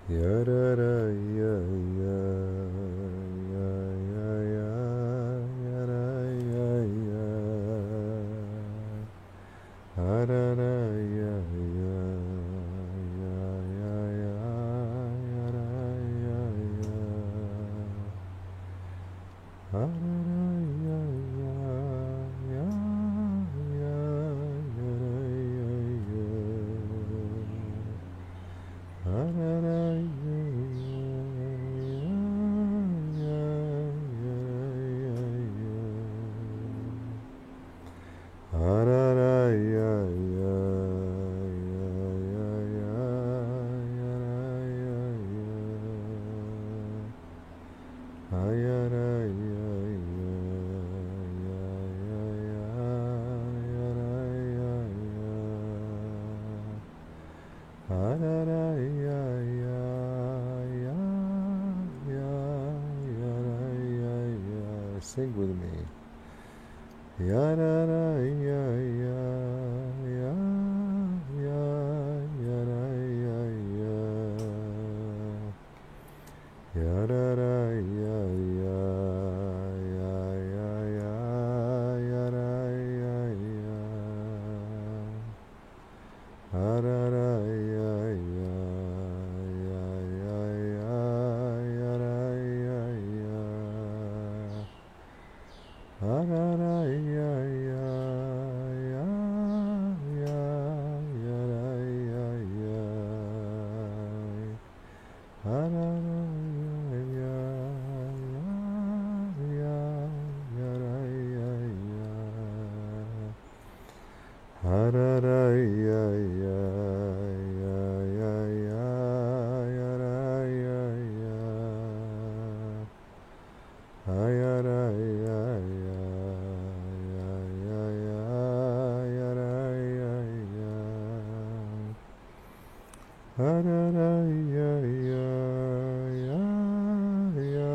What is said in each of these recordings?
Ya ra ra ya ya ya ya ya ya ra ya ya ha ra ra ya ya ya ya ya ya ra ya ya ha ra ra ya ya ya ya ya ra ya ya Sing with me. Ya ra ra ya ya ya ya ya ra ya ya ya ra ra ya ya ya ya ya ya ra ya ya ha ra ra ya ya ya ya ya ya ra ya ya ha ra ra ya ya ya ya ya ra ya ya ha ra ra ya ya ya ya ra ya ya ha ra ra ya ya ya ya ya ya ra ya ya ha ya ra ya ya ya ya ya ya ra ya ya ha ra ra ya ya ya ya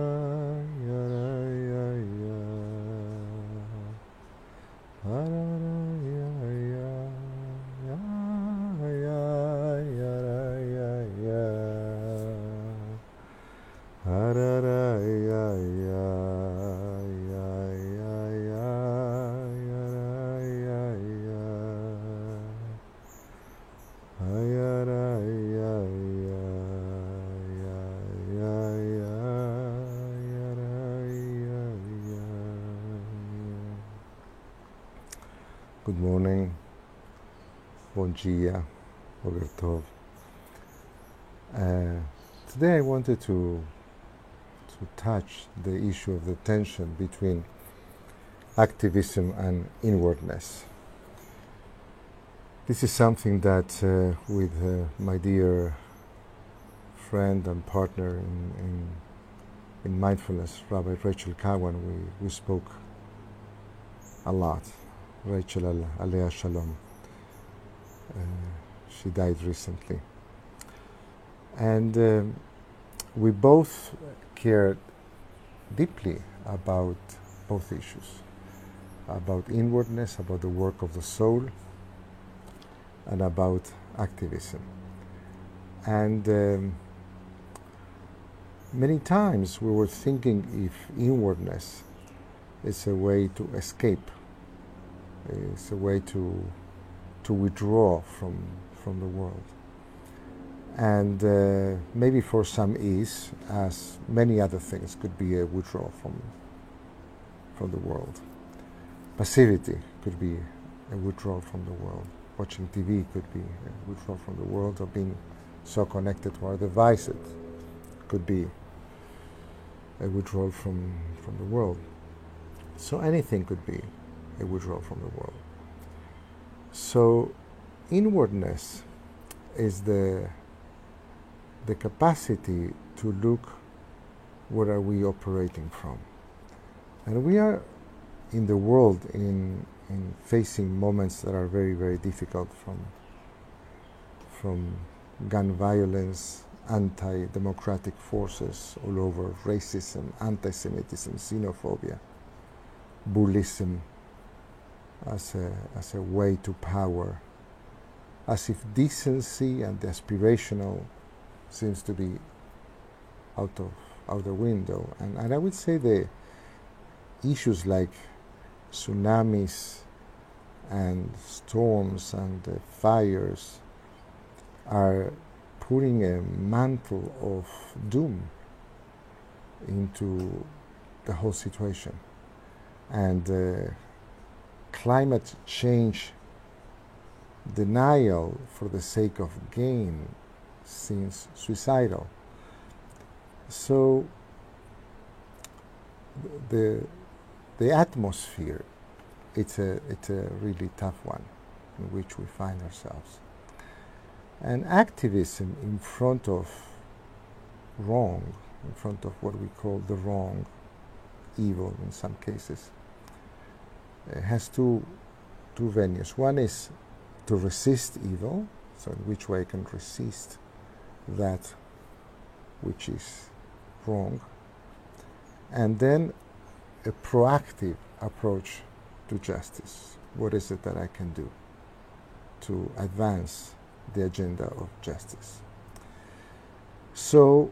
ya ra ya ya ha ra ra ya ya ya ya ya ra ya ya ha ra ra ya ya ya ya ya ya ra ya ya ha ya ra ya ya ya ya ya ya ra ya ya Good morning, bon dia, boker tov. Today I wanted to touch the issue of the tension between activism and inwardness. This is something that with my dear friend and partner in mindfulness, Rabbi Rachel Cowan, we spoke a lot. Rachel Alea Shalom. She died recently. And we both cared deeply about both issues, about inwardness, about the work of the soul, and about activism. And many times we were thinking if inwardness is a way to escape, it's a way to withdraw from the world. And maybe for some ease, as many other things could be a withdrawal from the world. Passivity could be a withdrawal from the world. Watching TV could be a withdrawal from the world, or being so connected to our devices could be a withdrawal from the world. So anything could be a withdrawal from the world. So inwardness is the capacity to look where are we operating from. And we are in the world in facing moments that are very, very difficult, from gun violence, anti-democratic forces all over, racism, anti-Semitism, xenophobia, bullyism as a way to power, as if decency and the aspirational seems to be out the window. And I would say the issues like tsunamis and storms and fires are putting a mantle of doom into the whole situation. And climate change denial for the sake of gain seems suicidal. So the atmosphere, it's a really tough one in which we find ourselves. And activism in front of wrong, in front of what we call the wrong, evil in some cases, has two venues. One is to resist evil, so in which way I can resist that which is wrong, and then a proactive approach to justice. What is it that I can do to advance the agenda of justice? So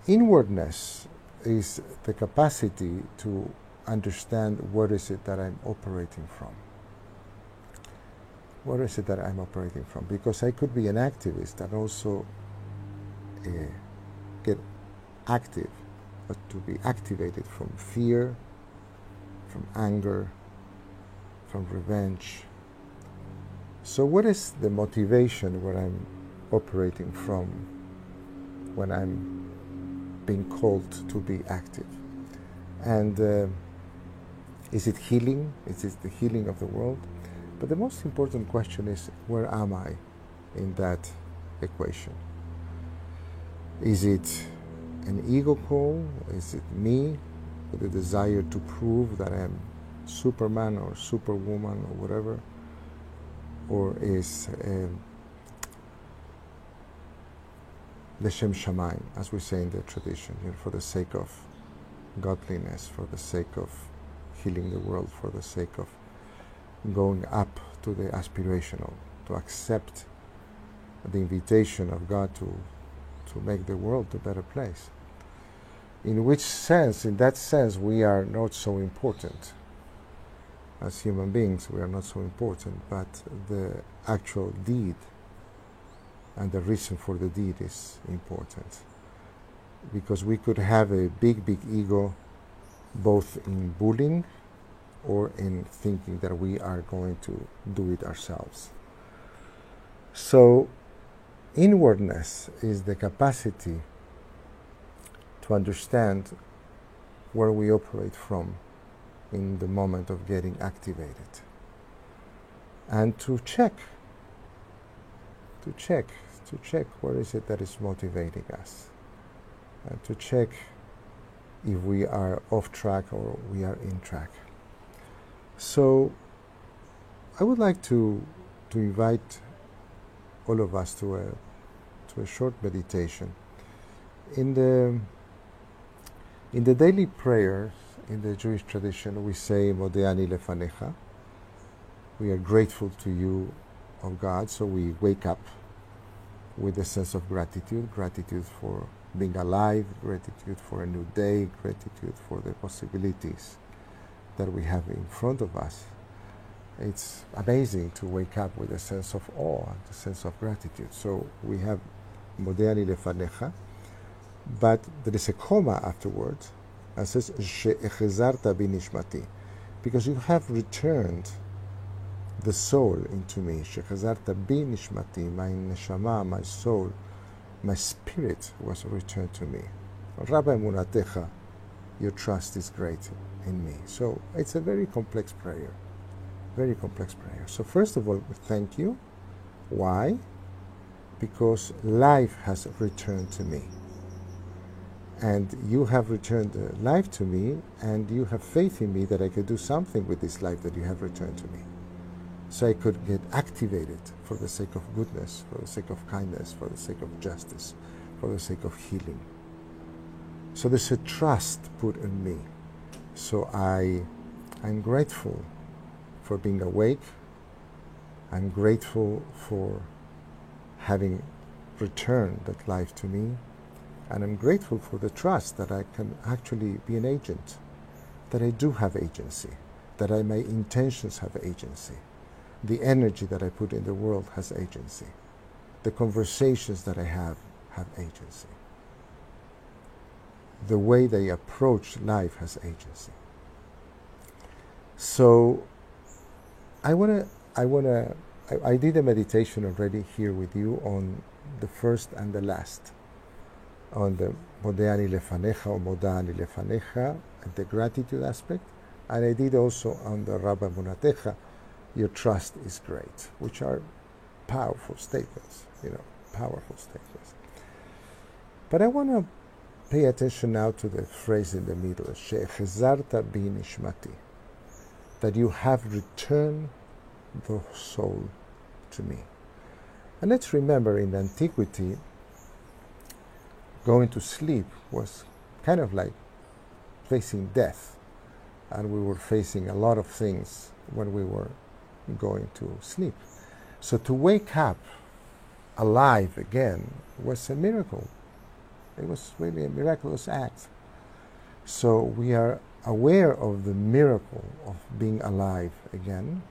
inwardness is the capacity to understand what is it that I'm operating from. What is it that I'm operating from? Because I could be an activist and also get active, but to be activated from fear, from anger, from revenge. So what is the motivation where I'm operating from when I'm being called to be active? And is it healing? Is it the healing of the world? But the most important question is, where am I in that equation? Is it an ego call? Is it me with the desire to prove that I'm Superman or Superwoman or whatever? Or is Leshem Shamayim, as we say in the tradition, for the sake of godliness, for the sake of healing the world, for the sake of going up to the aspirational, to accept the invitation of God to make the world a better place. In which sense, in that sense, we are not so important. As human beings, we are not so important, but the actual deed and the reason for the deed is important. Because we could have a big ego both in bullying or in thinking that we are going to do it ourselves. So inwardness is the capacity to understand where we operate from in the moment of getting activated, and to check what is it that is motivating us, and to check if we are off track or we are in track. So I would like to invite all of us to a short meditation. In the daily prayers in the Jewish tradition, we say Modeh ani lefanecha. We are grateful to you, O God, so we wake up with a sense of gratitude for being alive, gratitude for a new day, gratitude for the possibilities that we have in front of us. It's amazing to wake up with a sense of awe, a sense of gratitude. So we have Modeh ani lefanecha, but there is a comma afterwards and says She'echezarta bi nishmati, because you have returned the soul into me. She'echezarta bi nishmati, my neshama, my soul, my spirit was returned to me. Rabbi Munatecha, your trust is great in me. So it's a very complex prayer. Very complex prayer. So first of all, thank you. Why? Because life has returned to me. And you have returned life to me, and you have faith in me that I could do something with this life that you have returned to me. So I could get activated for the sake of goodness, for the sake of kindness, for the sake of justice, for the sake of healing. So there's a trust put in me. So I'm grateful for being awake. I'm grateful for having returned that life to me, and I'm grateful for the trust that I can actually be an agent, that I do have agency, that my intentions have agency, the energy that I put in the world has agency, the conversations that I have agency, the way they approach life has agency. So I did a meditation already here with you on the first and the last, on the Modani Lefanecha or Modani Lefanecha, the gratitude aspect, and I did also on the Rabba Munatecha, your trust is great, which are powerful statements, powerful statements. But I want to pay attention now to the phrase in the middle, She'echezarta bi nishmati, that you have returned the soul to me. And let's remember, in antiquity, going to sleep was kind of like facing death, and we were facing a lot of things when we were going to sleep. So to wake up alive again was a miracle. It was really a miraculous act. So we are aware of the miracle of being alive again,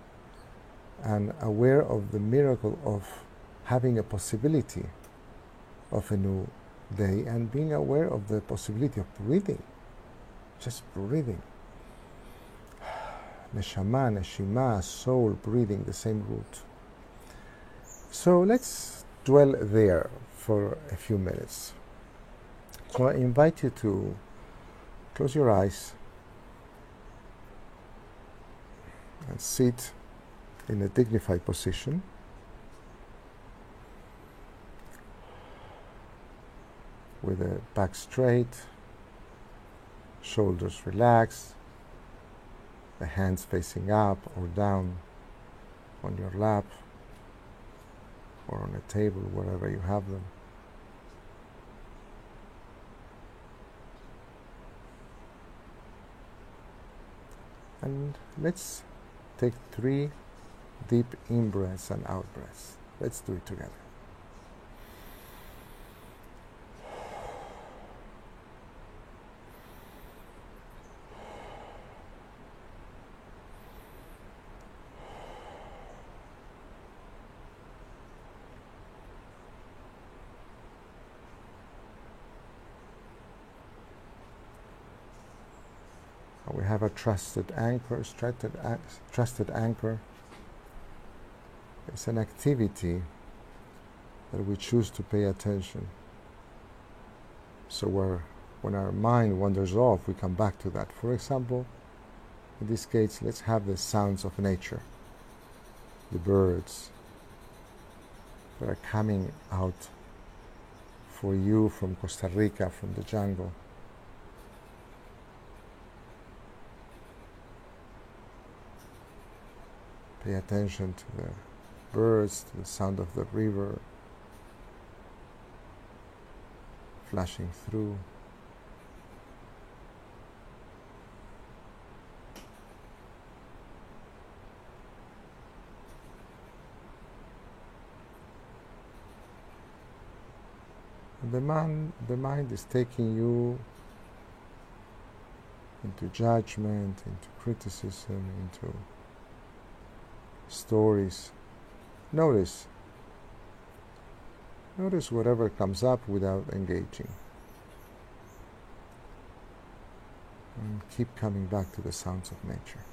and aware of the miracle of having a possibility of a new day, and being aware of the possibility of breathing, just breathing. Neshama, neshima, soul, breathing, the same root. So let's dwell there for a few minutes. So I invite you to close your eyes and sit in a dignified position. With the back straight, shoulders relaxed, the hands facing up or down on your lap or on a table, wherever you have them. And let's take 3 deep in-breaths and out-breaths. Let's do it together. We have a trusted anchor. Trusted anchor is an activity that we choose to pay attention. So when our mind wanders off, we come back to that. For example, in this case, let's have the sounds of nature, the birds that are coming out for you from Costa Rica, from the jungle. Pay attention to the birds, to the sound of the river flashing through. And the mind is taking you into judgment, into criticism, into stories. Notice whatever comes up without engaging. And keep coming back to the sounds of nature.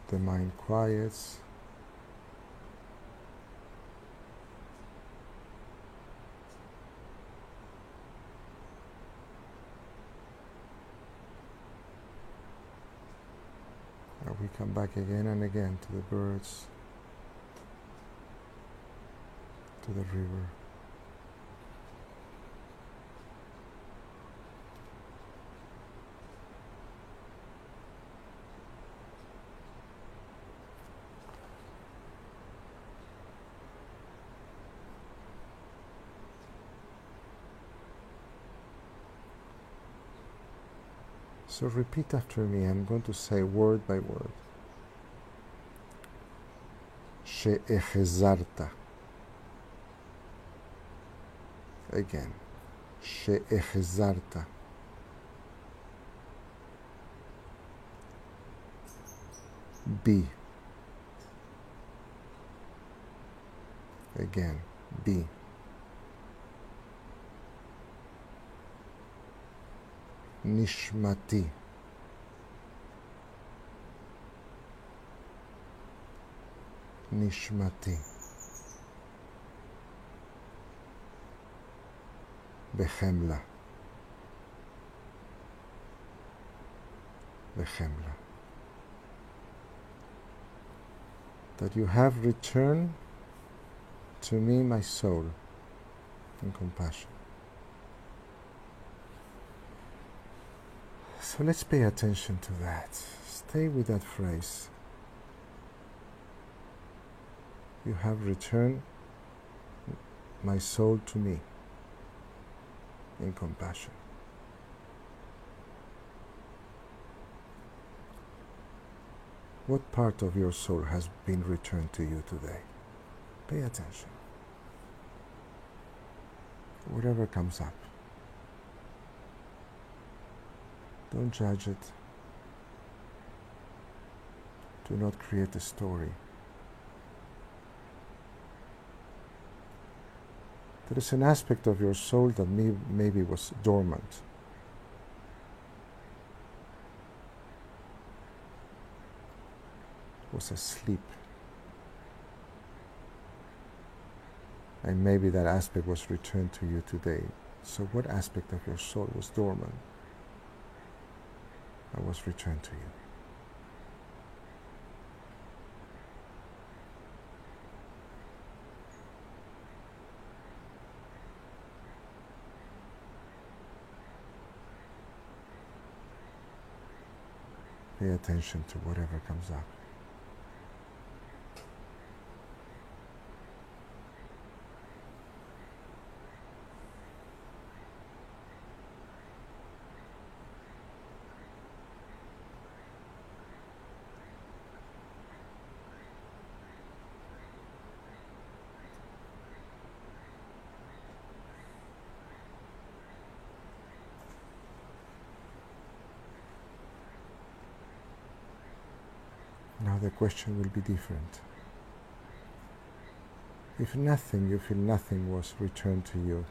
The mind quiets. And we come back again and again to the birds, to the river. So repeat after me. I'm going to say word by word. She'echezarta. Again. She'echezarta. Be. Again. Be. Nishmati. Nishmati. Behemla. Behemla. That you have returned to me, my soul, in compassion. So let's pay attention to that. Stay with that phrase. You have returned my soul to me in compassion. What part of your soul has been returned to you today? Pay attention. Whatever comes up. Don't judge it. Do not create a story. There is an aspect of your soul that maybe was dormant. Was asleep. And maybe that aspect was returned to you today. So what aspect of your soul was dormant and was returned to you? Pay attention to whatever comes up. Now the question will be different. If nothing, you feel nothing was returned to you,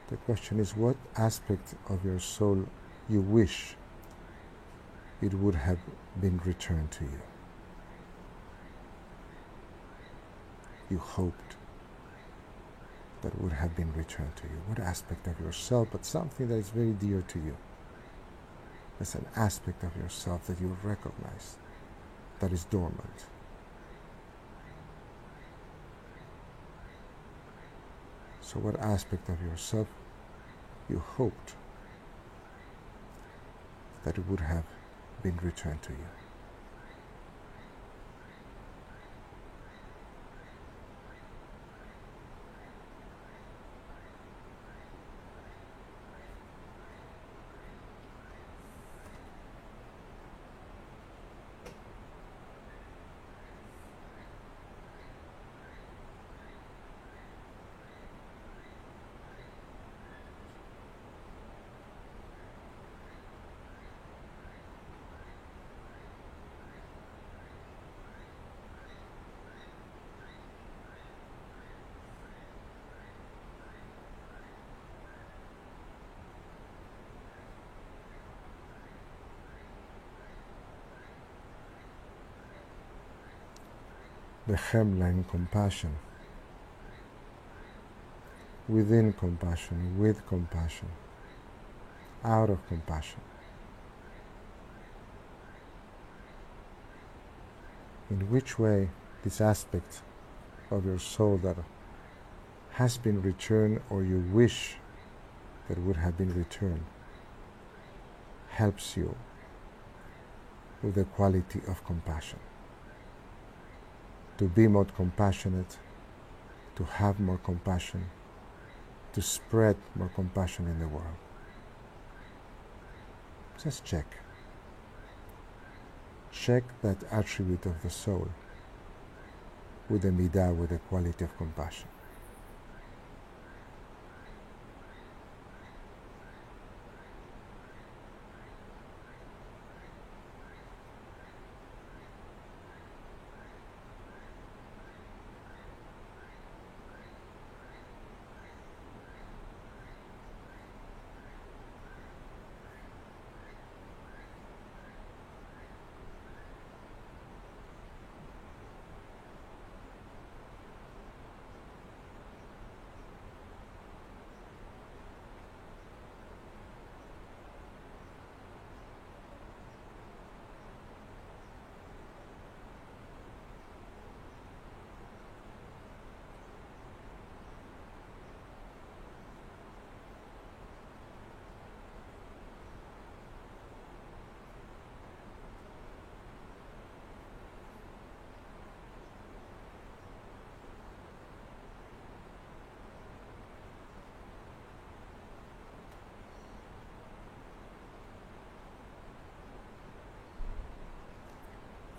the question is what aspect of your soul you wish it would have been returned to you. You hoped that would have been returned to you. What aspect of yourself, but something that is very dear to you. There's an aspect of yourself that you recognize that is dormant. So what aspect of yourself you hoped that it would have been returned to you? The Chemla in compassion, within compassion, with compassion, out of compassion. In which way this aspect of your soul that has been returned or you wish that would have been returned helps you with the quality of compassion. To be more compassionate, to have more compassion, to spread more compassion in the world. Just check. Check that attribute of the soul with the midah, with the quality of compassion.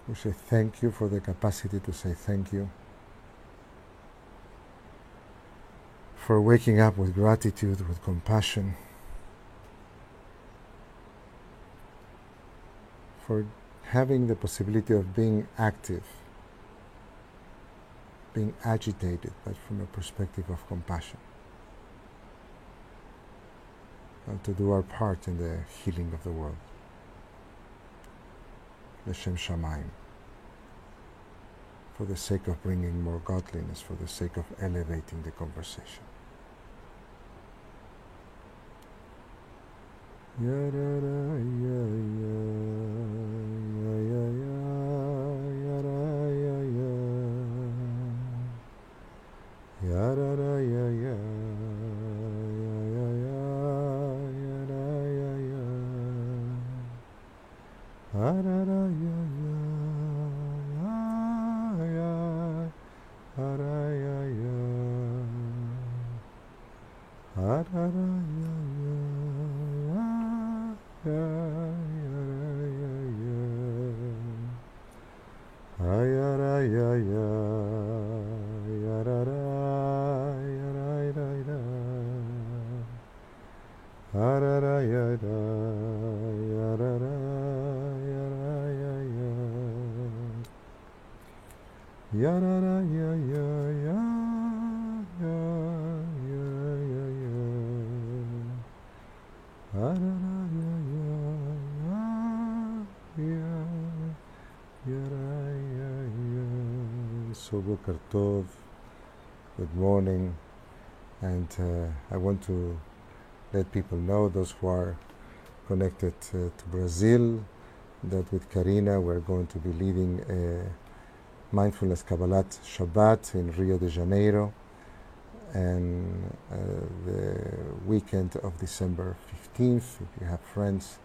We say thank you for the capacity to say thank you, for waking up with gratitude, with compassion, for having the possibility of being active, being agitated, but from a perspective of compassion, and to do our part in the healing of the world. L'Shem Shamayim, for the sake of bringing more godliness, for the sake of elevating the conversation. So Boker Tov, good morning, and I want to let people know, those who are connected to Brazil, that with Karina we're going to be leading a Mindfulness Kabbalat Shabbat in Rio de Janeiro, and the weekend of December 15th, if you have friends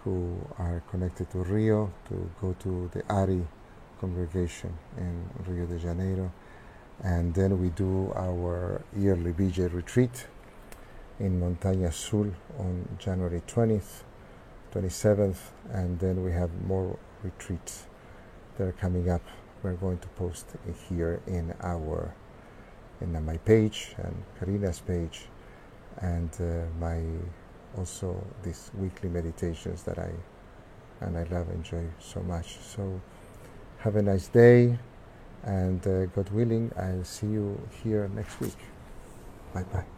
who are connected to Rio, to go to the Ari congregation in Rio de Janeiro. And then we do our yearly BJ retreat in Montaña Azul on January 20th, 27th, and then we have more retreats that are coming up. We're going to post here in my page and Karina's page, and my also these weekly meditations that I love, enjoy so much. So have a nice day, and God willing, I'll see you here next week. Bye bye.